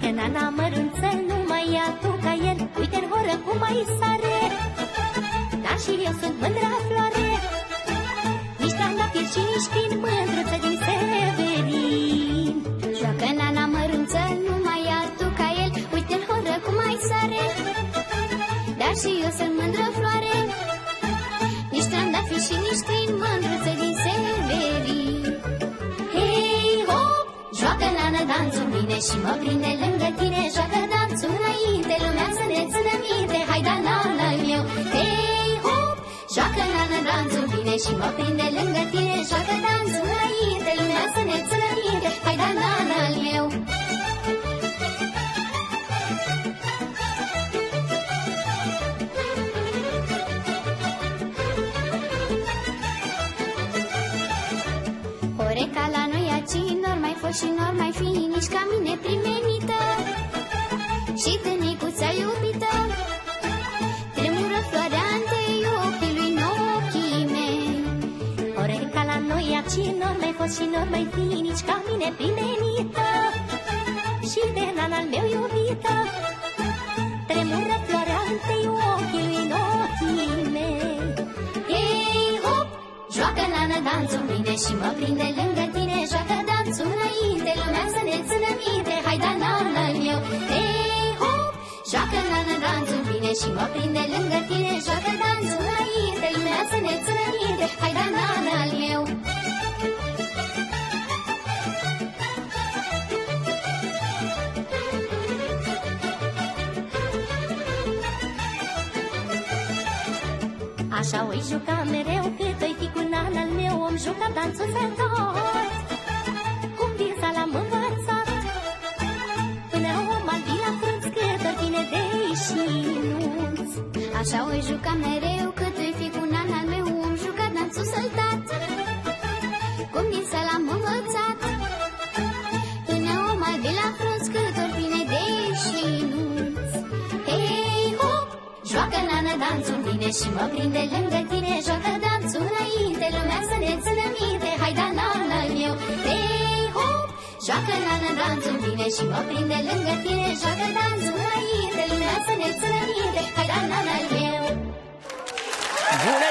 Joacă nana mărunță, nu mai ia tu ca el. Uite-n horă cum mai sare. Dar și eu sunt mândra floare. Nici trandafir și nici prin mândruță din Severin. Joacă nana mărunță, nu mai ia tu ca el. Uite-n horă cum mai sare. Dar și eu sunt mândră floare. Nici trandafir și nici prin mândruță din Severin. Hei, hop! Joacă nana danțul bine și mă prinde lângă tine. Joacă danțul înainte, lumea să ne țină minte. Hai da nana-l meu. Hei, hop! Joacă nana danțul bine și mă prinde lângă tine. Joacă danțul înainte, lumea să ne țină minte. Hai da nana-l meu. Horeca la noi aici n-or mai fost și n-or mai fi nici ca mine primenită. Și tânicuța iubită tremură floarea întâi ochii lui în ochii mei. Horeca la noi aici n-or mai fost și n-or mai fi nici ca mine primenită. Și de nana-l meu iubită tremură floarea întâi ochii lui în ochii mei. Hei, hop! Joacă nana danțul bine și mă prinde lângă tine. Joacă danțul înainte, lumea să ne țină minte. Hai da nana-l meu. Hei, hop! Joacă nana danțul bine și mă prinde lângă tine. Joacă danțul înainte, lumea să ne țină minte. Hai da nana-l meu. Așa o-i juca mereu, cât o-i fi cu nana-l meu. Om juca danțul sătot, cum viza l-am învățat. Până om al la frunți, cât ori vine de și nuț. Așa o-i juca mereu, cât o-i fi cu nana-l meu. Om juca danțul săltat, cum din să l-am învățat. Până om al la frunți, cât ori vine de și nuț. Hei, hop! Joacă nana danțul bine și mă prinde lângă tine. Joacă danțul înainte, lumea să ne țină minte. Hai da nana-l meu. Hei, hop! Joacă nana danțul bine și mă prinde lângă tine. Joacă danțul înainte, lumea să ne țină minte. Hai da nana-l meu. Bună